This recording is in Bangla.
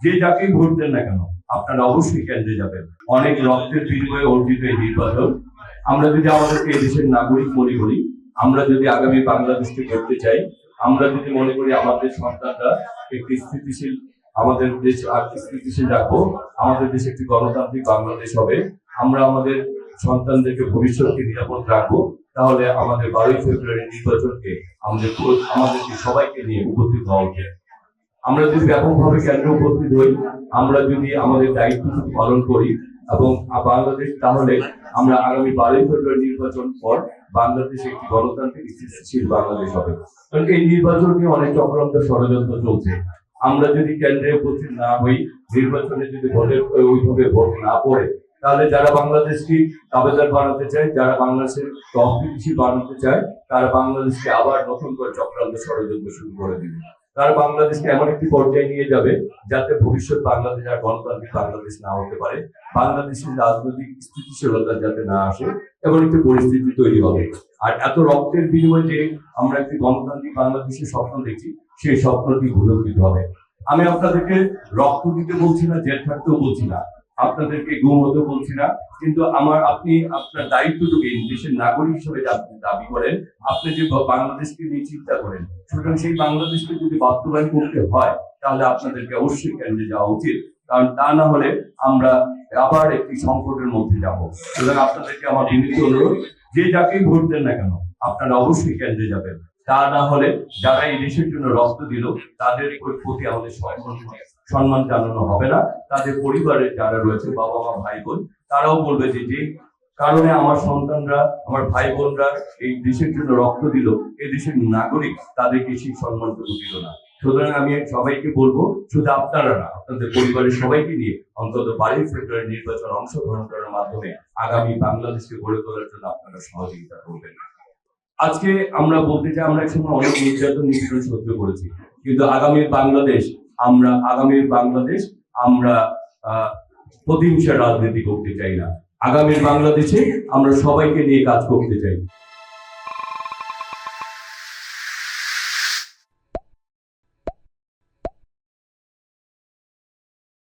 যে যাকেই ভোট দেন না কেন আপনারা অবশ্যই কেন্দ্রে যাবেন। অনেক রক্তের বিনিময়ে অর্জিত এই নির্বাচন। আমরা যদি আমাদেরকে এই দেশের নাগরিক মনে করি, আমরা যদি আগামী বাংলাদেশকে করতে চাই, আমরা যদি মনে করি আমাদের সন্তানরা একটি স্থিতিশীল, আমাদের দেশ আর স্থিতিশীল রাখবো, আমাদের দেশ একটি গণতান্ত্রিক বাংলাদেশ হবে, আমরা আমাদের সন্তানদেরকে ভবিষ্যৎকে নিরাপদ রাখবো, তাহলে আমাদের 12ই ফেব্রুয়ারি নির্বাচনকে আমাদেরকে সবাইকে নিয়ে উপস্থিত হওয়া উচিত। আমরা যদি ব্যাপকভাবে কেন্দ্রে উপস্থিত হই, আমরা যদি আমাদের দায়িত্ব পালন করি এবং বাংলাদেশ, তাহলে আমরা আগামী 12ই ফেব্রুয়ারি নির্বাচন পর বাংলাদেশ একটি গণতান্ত্রিক স্থিতিশীল বাংলাদেশ হবে। কারণ এই নির্বাচন নিয়ে অনেক চক্রান্ত ষড়যন্ত্র চলছে। আমরা যদি কেন্দ্রে উপস্থিত না হই, নির্বাচনে যদি ওইভাবে ভোট না পড়ে, তাহলে যারা বাংলাদেশকে দাবেদার বানাতে চায়, যারা বাংলাদেশের অস্থিতিশীল বানাতে চায়, তারা বাংলাদেশকে আবার নতুন করে চক্রান্ত ষড়যন্ত্র শুরু করে দিবে। তারা বাংলাদেশকে এমন একটি পর্যায়ে নিয়ে যাবে যাতে ভবিষ্যৎ বাংলাদেশ আর গণতান্ত্রিক বাংলাদেশ না হতে পারে, বাংলাদেশের রাজনৈতিক স্থিতিশীলতা যাতে না আসে, এমন একটি পরিস্থিতি তৈরি হবে। আর এত রক্তের বিনিময়ে যে আমরা একটি গণতান্ত্রিক বাংলাদেশের স্বপ্ন দেখি, সেই স্বপ্নটি ভুলকিত হবে। আমি আপনাদেরকে রক্ত দিতে বলছি না, জেল থাকতেও বলছি না, আপনাদেরকে গুম হতে বলছি না, কিন্তু আপনি আপনার দায়িত্বটুকু দেশের নাগরিক হিসেবে আপনি দাবি করেন, আপনি যে বাংলাদেশকে নিয়ে চিন্তা করেন, সুতরাং সেই বাংলাদেশকে যদি বাস্তবায়ন করতে হয়, তাহলে আপনাদেরকে অবশ্যই কেন্দ্রে যাওয়া উচিত। কারণ তা না হলে আমরা আবার একটি সংকটের মধ্যে যাব। সুতরাং আপনাদেরকে আমার বিনীত অনুরোধ, যে যাকেই ভোট দেন না কেন আপনারা অবশ্যই কেন্দ্রে যাবেন। তা না হলে যারা এই দেশের জন্য রক্ত দিল, তাদের প্রতি আমাদের সম্মান জানানো হবে না। তাদের পরিবারের যারা রয়েছে, বাবা মা ভাই বোন, তারাও বলবে যে যে কারণে আমার সন্তানরা, আমার ভাই বোনরা এই দেশের জন্য রক্ত দিল, এই দেশের নাগরিক, তাদেরকে সেই সম্মানটুকু দিল না। সুতরাং আমি সবাইকে বলবো, শুধু আপনারা না, আপনাদের পরিবারের সবাইকে নিয়ে অন্তত 12ই ফেব্রুয়ারি নির্বাচন অংশগ্রহণ করার মাধ্যমে আগামী বাংলাদেশকে গড়ে তোলার জন্য আপনারা সহযোগিতা করবেন। আজকে আমরা বলতে চাই, আমরা একসময় অনেক নির্যাতন নিপীড়ন সহ্য করেছি, কিন্তু আগামীর বাংলাদেশ আমরা প্রতিহিংসার রাজনীতি করতে চাই না। আগামীর বাংলাদেশে আমরা সবাইকে নিয়ে কাজ করতে চাই।